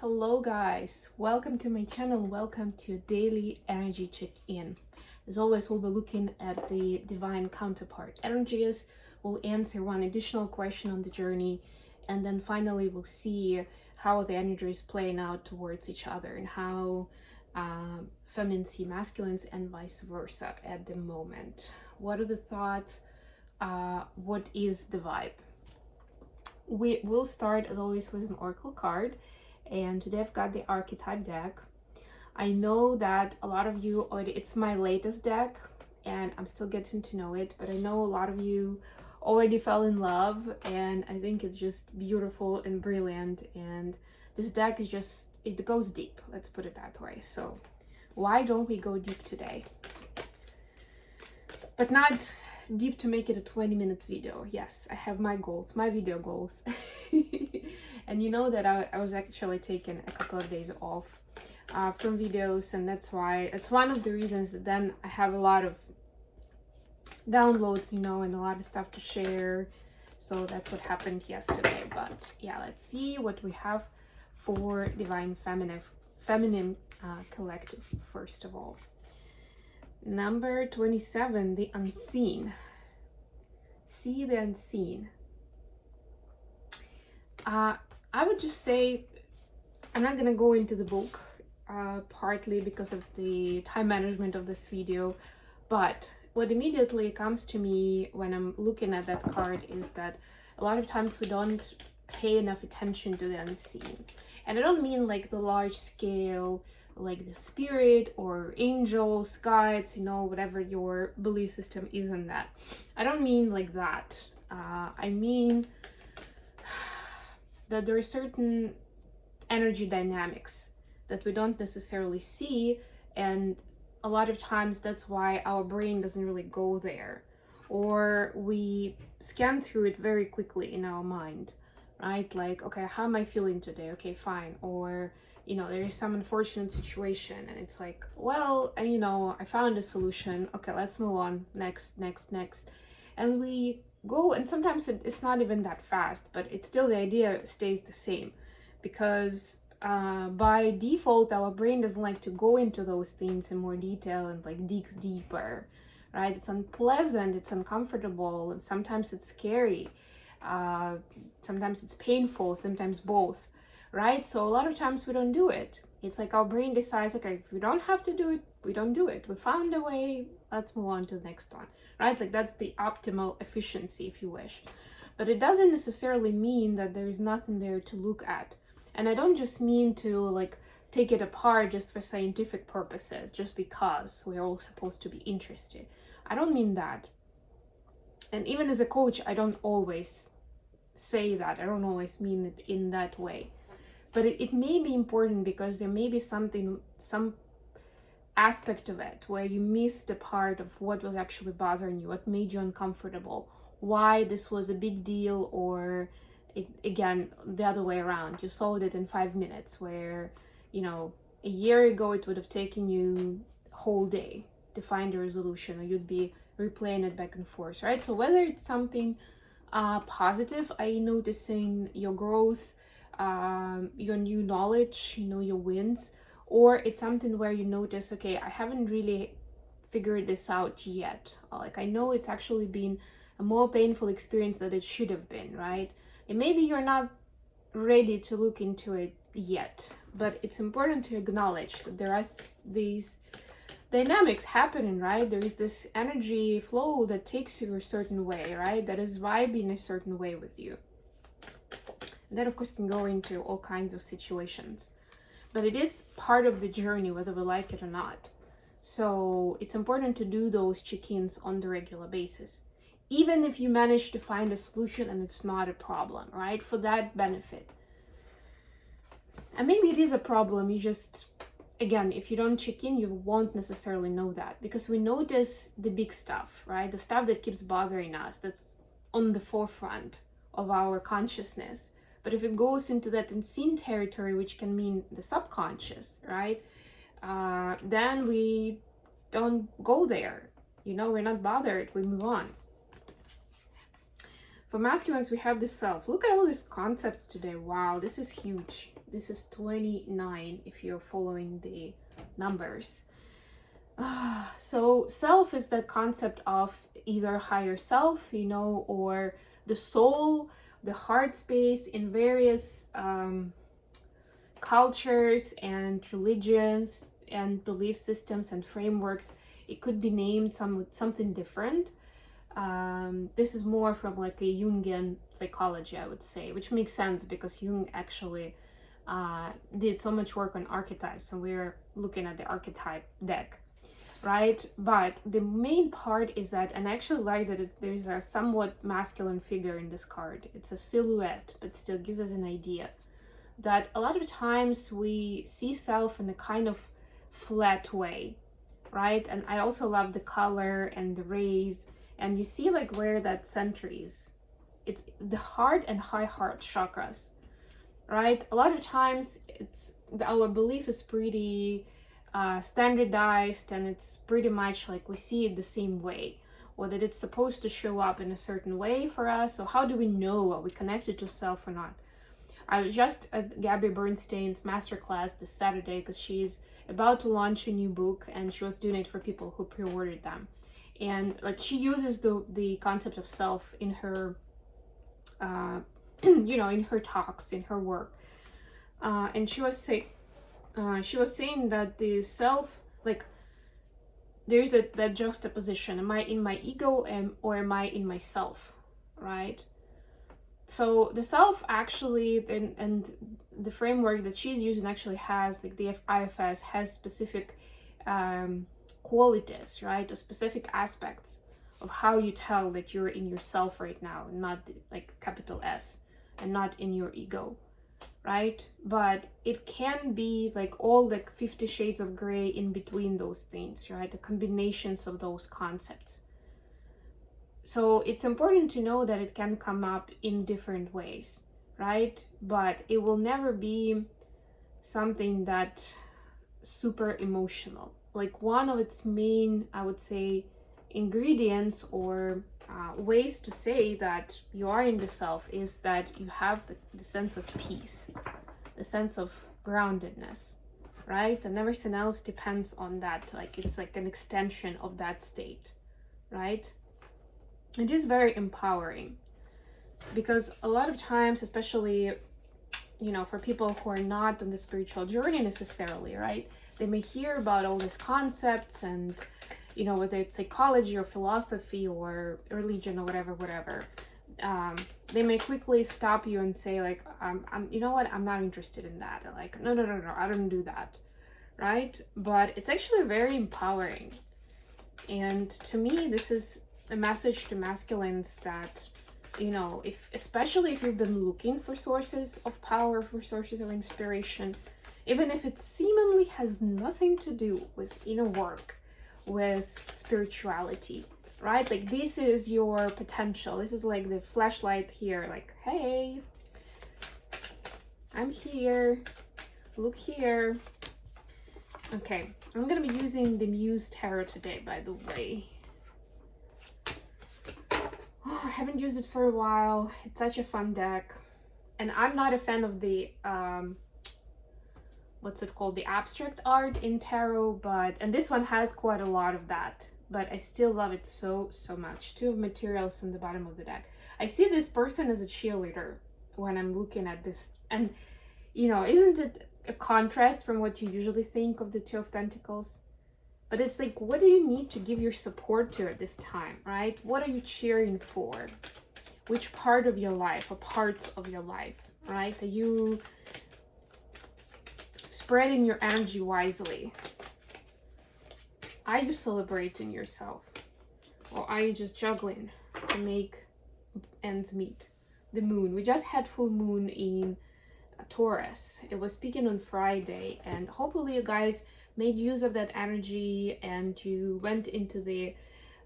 Hello guys, welcome to my channel, welcome to daily energy check-in. As always, we'll be looking at the divine counterpart energies. We'll answer one additional question on the journey, and then finally we'll see how the energy is playing out towards each other and how feminine see masculines and vice versa at the moment. What are the thoughts? What is the vibe? We will start as always with an oracle card, and today I've got the archetype deck. I know that a lot of you already, it's my latest deck and I'm still getting to know it, but I know a lot of you already fell in love, and I think it's just beautiful and brilliant, and this deck is just, it goes deep, let's put it that way. So why don't we go deep today? But not deep to make it a 20-minute video. Yes, I have my goals, my video goals. And you know that I was actually taking a couple of days off from videos, and that's why it's one of the reasons that then I have a lot of downloads, you know, and a lot of stuff to share. So that's what happened yesterday. But yeah, let's see what we have for divine feminine collective first of all. Number 27, the unseen. See the unseen. I would just say, I'm not gonna go into the book, partly because of the time management of this video, but what immediately comes to me when I'm looking at that card is that a lot of times we don't pay enough attention to the unseen. And I don't mean like the large scale, like the spirit or angels, guides, you know, whatever your belief system is in that. I don't mean like that. I mean that there are certain energy dynamics that we don't necessarily see, and a lot of times that's why our brain doesn't really go there, or we scan through it very quickly in our mind, right? Like, okay, how am I feeling today? Okay, fine. Or, you know, there is some unfortunate situation and it's like, well, and you know, I found a solution. Okay, let's move on. Next. And we go, and sometimes it's not even that fast, but it's still, the idea stays the same, because by default our brain doesn't like to go into those things in more detail and like dig deeper, right? It's unpleasant, it's uncomfortable, and sometimes it's scary, sometimes it's painful, sometimes both, right? So a lot of times we don't do it. It's like our brain decides, okay, if we don't have to do it, we don't do it. We found a way, let's move on to the next one, right? Like that's the optimal efficiency, if you wish. But it doesn't necessarily mean that there is nothing there to look at. And I don't just mean to like take it apart just for scientific purposes, just because we're all supposed to be interested. I don't mean that. And even as a coach, I don't always say that. I don't always mean it in that way. But it may be important because there may be some aspect of it where you missed a part of what was actually bothering you, what made you uncomfortable, why this was a big deal, or again, the other way around. You solved it in 5 minutes, where, you know, a year ago it would have taken you a whole day to find a resolution, or you'd be replaying it back and forth, right? So whether it's something positive, i.e. noticing your growth, your new knowledge, you know, your wins, or it's something where you notice, okay, I haven't really figured this out yet. Like, I know it's actually been a more painful experience than it should have been, right? And maybe you're not ready to look into it yet, but it's important to acknowledge that there are these dynamics happening, right? There is this energy flow that takes you a certain way, right? That is vibing a certain way with you. And that, of course, can go into all kinds of situations. But it is part of the journey, whether we like it or not. So it's important to do those check-ins on the regular basis. Even if you manage to find a solution and it's not a problem, right? For that benefit. And maybe it is a problem, you just, again, if you don't check in, you won't necessarily know that, because we notice the big stuff, right? The stuff that keeps bothering us, that's on the forefront of our consciousness. But if it goes into that unseen territory, which can mean the subconscious, right? Then we don't go there. You know, we're not bothered, we move on. For masculines, we have the self. Look at all these concepts today. Wow, this is huge. This is 29 if you're following the numbers. So self is that concept of either higher self, you know, or the soul, the heart space in various cultures and religions and belief systems and frameworks. It could be named something different. This is more from like a Jungian psychology, I would say, which makes sense because Jung actually did so much work on archetypes, and we're looking at the archetype deck, right? But the main part is that, and I actually like that there's a somewhat masculine figure in this card. It's a silhouette, but still gives us an idea that a lot of times we see self in a kind of flat way, right? And I also love the color and the rays, and you see like where that center is. It's the heart and high heart chakras, right? A lot of times our belief is pretty standardized, and it's pretty much like we see it the same way, or that it's supposed to show up in a certain way for us. So how do we know, are we connected to self or not? I was just at Gabby Bernstein's masterclass this Saturday because she's about to launch a new book, and she was doing it for people who pre-ordered them. And like she uses the concept of self in her you know, in her talks, in her work, and she was saying that the self, like there's that juxtaposition. Am I in my ego or am I in myself, right? So the self actually, and the framework that she's using actually has, like the IFS has specific qualities, right, or specific aspects of how you tell that you're in yourself right now, not like capital S, and not in your ego, right? But it can be like all like 50 shades of gray in between those things, right? The combinations of those concepts. So it's important to know that it can come up in different ways, right? But it will never be something that super emotional. Like one of its main, I would say, ingredients or ways to say that you are in the self is that you have the sense of peace, the sense of groundedness, right? And everything else depends on that. Like it's like an extension of that state, right? It is very empowering because a lot of times, especially, you know, for people who are not on the spiritual journey necessarily, right? They may hear about all these concepts and, you know, whether it's psychology or philosophy or religion or whatever, they may quickly stop you and say like, you know what, I'm not interested in that. And like, no, I don't do that, right? But it's actually very empowering. And to me, this is a message to masculines that, you know, especially if you've been looking for sources of power, for sources of inspiration, even if it seemingly has nothing to do with inner work, with spirituality, right? Like this is your potential. This is like the flashlight here, like, hey, I'm here, look here. Okay, I'm gonna be using the Muse Tarot today, by the way. Oh, I haven't used it for a while. It's such a fun deck. And I'm not a fan of the what's it called, the abstract art in tarot, and this one has quite a lot of that, but I still love it so much. 2 of materials in the bottom of the deck. I see this person as a cheerleader when I'm looking at this, and you know, isn't it a contrast from what you usually think of the 2 of Pentacles? But it's like, what do you need to give your support to at this time, right? What are you cheering for? Which part of your life, or parts of your life, right? Are you spreading your energy wisely? Are you celebrating yourself? Or are you just juggling to make ends meet? The moon. We just had full moon in Taurus. It was speaking on Friday, and hopefully you guys made use of that energy and you went into the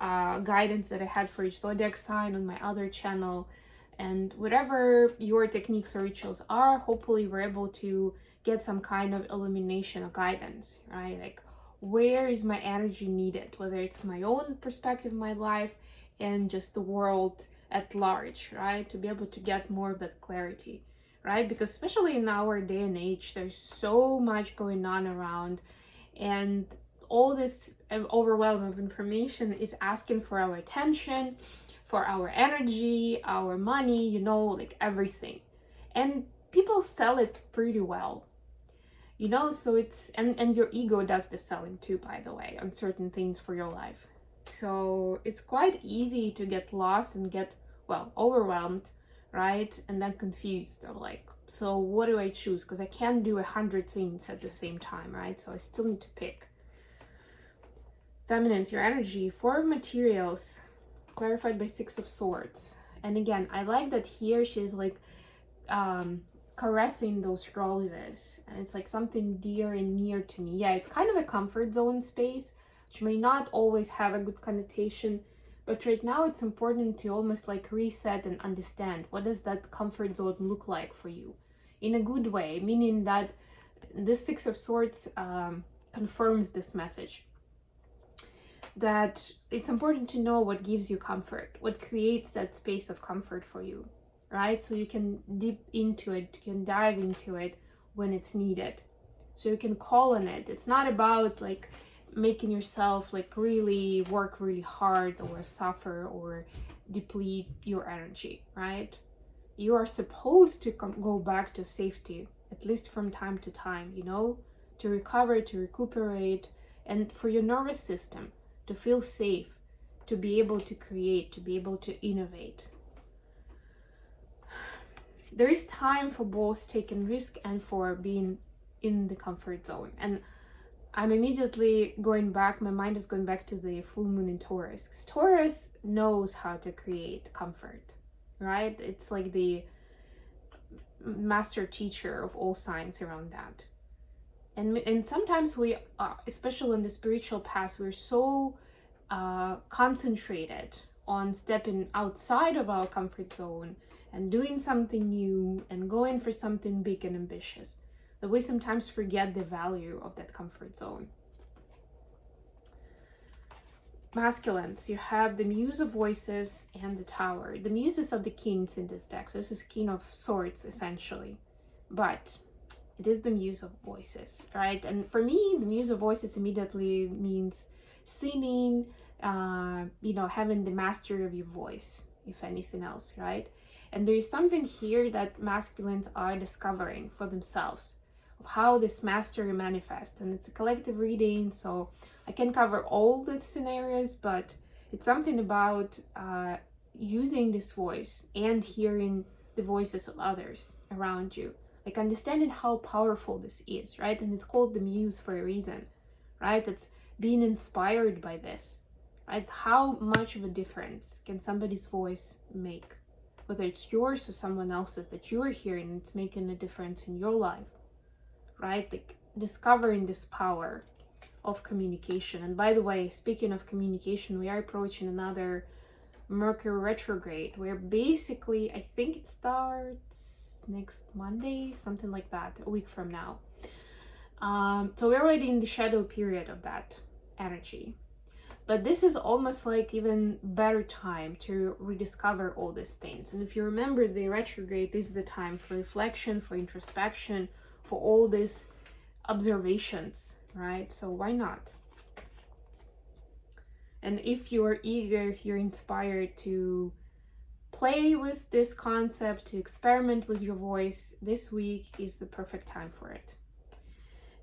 guidance that I had for each zodiac sign on my other channel. And whatever your techniques or rituals are, hopefully we're able to get some kind of illumination or guidance, right? Like, where is my energy needed? Whether it's my own perspective, my life, and just the world at large, right? To be able to get more of that clarity, right? Because especially in our day and age, there's so much going on around, and all this overwhelm of information is asking for our attention, for our energy, our money, you know, like everything. And people sell it pretty well, you know, so it's, and your ego does the selling too, by the way, on certain things for your life. So it's quite easy to get lost and get, well, overwhelmed, right? And then confused of like, so what do I choose? Because I can't do 100 things at the same time, right? So I still need to pick. Feminines, your energy, 4 of materials, clarified by 6 of swords. And again, I like that here she's like caressing those roses, and it's like something dear and near to me. Yeah, it's kind of a comfort zone space, which may not always have a good connotation, but right now it's important to almost like reset and understand what does that comfort zone look like for you in a good way, meaning that this 6 of swords confirms this message, that it's important to know what gives you comfort, what creates that space of comfort for you, right? So you can dip into it, you can dive into it when it's needed. So you can call on it. It's not about like making yourself like really work really hard or suffer or deplete your energy, right? You are supposed to go back to safety, at least from time to time, you know, to recover, to recuperate, and for your nervous system to feel safe, to be able to create, to be able to innovate. There is time for both taking risk and for being in the comfort zone. And I'm immediately going back, my mind is going back to the full moon in Taurus, because Taurus knows how to create comfort, right? It's like the master teacher of all signs around that. And sometimes we, especially in the spiritual path, we're so concentrated on stepping outside of our comfort zone and doing something new and going for something big and ambitious that we sometimes forget the value of that comfort zone. Masculines, you have the Muse of Voices and the Tower. The Muses are the kings in this deck, so this is King of Swords essentially, but it is the Muse of Voices, right? And for me, the Muse of Voices immediately means singing, you know, having the mastery of your voice, if anything else, right? And there is something here that masculines are discovering for themselves of how this mastery manifests. And it's a collective reading, so I can cover all the scenarios, but it's something about using this voice and hearing the voices of others around you. Like understanding how powerful this is, right? And it's called the Muse for a reason, right? It's being inspired by this, right? How much of a difference can somebody's voice make? Whether it's yours or someone else's that you're hearing, it's making a difference in your life, right? Like discovering this power of communication. And by the way, speaking of communication, we are approaching another Mercury retrograde, where basically, I think it starts next Monday, something like that, a week from now. So we're already in the shadow period of that energy. But this is almost like even better time to rediscover all these things. And if you remember, the retrograde is the time for reflection, for introspection, for all these observations, right? So why not? And if you're eager, if you're inspired to play with this concept, to experiment with your voice, this week is the perfect time for it.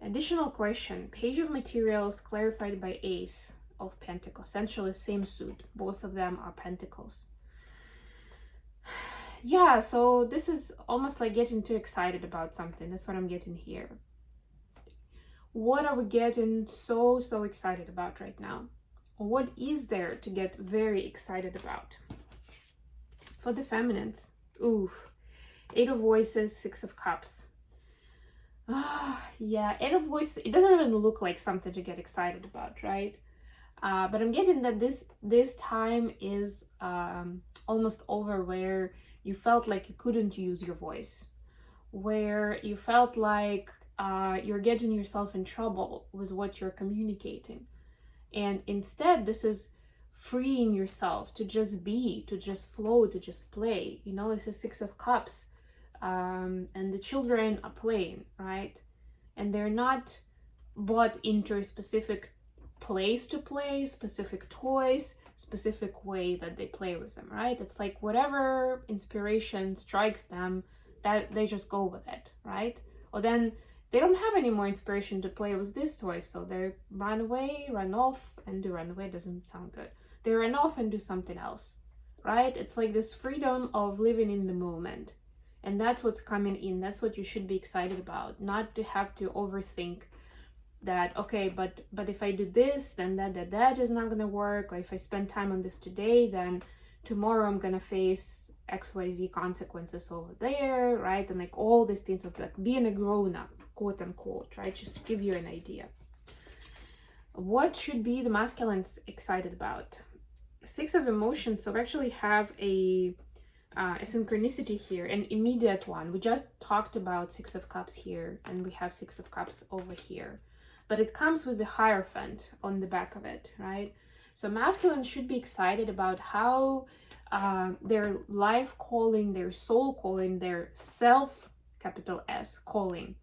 Additional question, Page of Materials clarified by Ace of Pentacles, essentially same suit, both of them are Pentacles. Yeah, so this is almost like getting too excited about something. That's what I'm getting here. What are we getting so excited about right now? What is there to get very excited about? For the feminines, oof, 8 of Voices, 6 of Cups. Yeah, 8 of Voices, it doesn't even look like something to get excited about, right? But I'm getting that this time is almost over, where you felt like you couldn't use your voice, where you felt like you're getting yourself in trouble with what you're communicating. And instead, this is freeing yourself to just be, to just flow, to just play. You know, it's a Six of Cups, and the children are playing, right? And they're not bought into a specific place to play, specific toys, specific way that they play with them, right? It's like whatever inspiration strikes them, that they just go with it, right? Or then they don't have any more inspiration to play with this toy, so they run away, run off, and do run away doesn't sound good. They run off and do something else, right? It's like this freedom of living in the moment. And that's what's coming in. That's what you should be excited about. Not to have to overthink that, okay, but if I do this, then that is not gonna work. Or if I spend time on this today, then tomorrow I'm gonna face XYZ consequences over there, right? And like all these things of like being a grown-up, quote unquote, right? Just to give you an idea. What should be the masculines excited about? Six of Emotions. So we actually have a synchronicity here, an immediate one. We just talked about Six of Cups here, and we have Six of Cups over here. But it comes with the Hierophant on the back of it, right? So masculine should be excited about how their life calling, their soul calling, their self, capital S, calling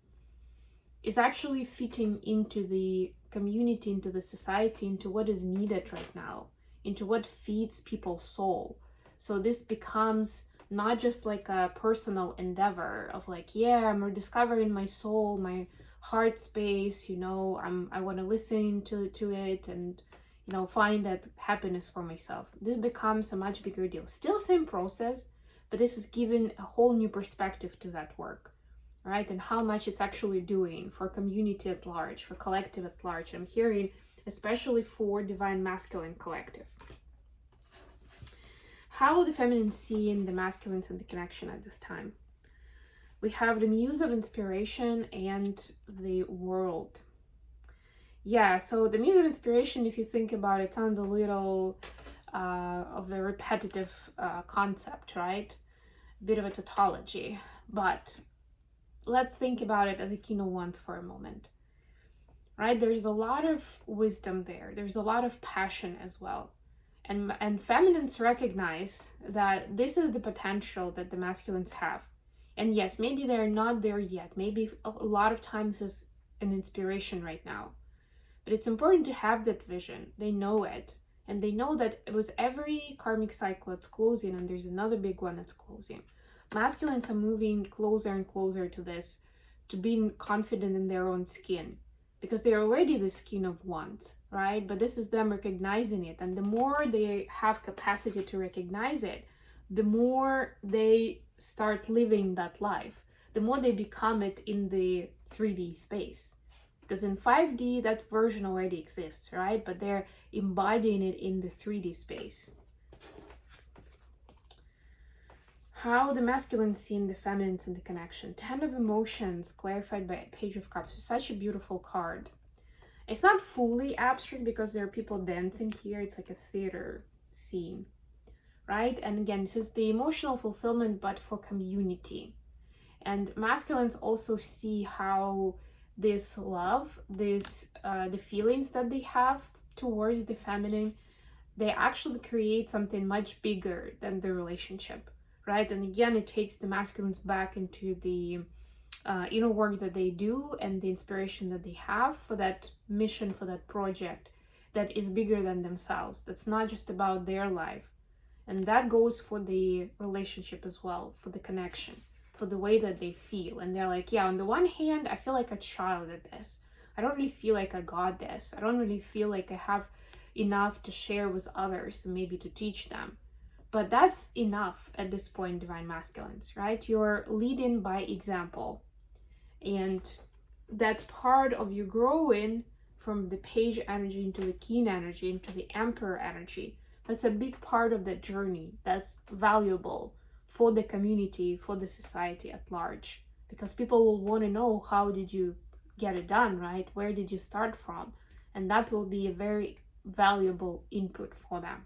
is actually fitting into the community, into the society, into what is needed right now, into what feeds people's soul. So this becomes not just like a personal endeavor of like, yeah, I'm rediscovering my soul, my heart space, you know, I want to listen to it and, you know, find that happiness for myself. This becomes a much bigger deal. Still same process, but this is giving a whole new perspective to that work, right? And how much it's actually doing for community at large, for collective at large. I'm hearing especially for Divine Masculine Collective. How the feminine seeing the masculines and the connection at this time? We have the Muse of Inspiration and the World. Yeah, so the Muse of Inspiration, if you think about it, sounds a little of a repetitive concept, right? A bit of a tautology. But let's think about it as a King of Wands for a moment, right? There's a lot of wisdom there. There's a lot of passion as well. And feminines recognize that this is the potential that the masculines have. And yes, maybe they're not there yet. Maybe a lot of times is an inspiration right now. But it's important to have that vision. They know it. And they know that with every karmic cycle that's closing, and there's another big one that's closing, masculines are moving closer and closer to this, to being confident in their own skin. Because they're already the skin of Wands, right? But this is them recognizing it. And the more they have capacity to recognize it, the more they start living that life, the more they become it in the 3D space. Because in 5D, that version already exists, right? But they're embodying it in the 3D space. How the masculine seeing the feminines and the connection. 10 of Emotions, clarified by Page of Cups. It's such a beautiful card. It's not fully abstract because there are people dancing here. It's like a theater scene, right? And again, this is the emotional fulfillment, but for community. And masculines also see how this love, this the feelings that they have towards the feminine, they actually create something much bigger than the relationship, right? And again, it takes the masculines back into the inner work that they do and the inspiration that they have for that mission, for that project that is bigger than themselves. That's not just about their life. And that goes for the relationship as well, for the connection, for the way that they feel. And they're like, yeah, on the one hand, I feel like a child at this. I don't really feel like I got this. I don't really feel like I have enough to share with others and maybe to teach them. But that's enough at this point, Divine Masculines, right? You're leading by example. And that part of you growing from the Page energy into the King energy, into the Emperor energy, that's a big part of that journey. That's valuable for the community, for the society at large. Because people will want to know, how did you get it done, right? Where did you start from? And that will be a very valuable input for them.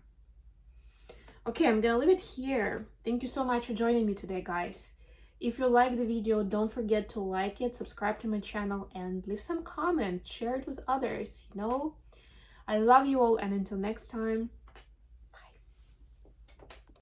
Okay, I'm gonna leave it here. Thank you so much for joining me today, guys. If you like the video, don't forget to like it, subscribe to my channel, and leave some comments. Share it with others, you know? I love you all, and until next time,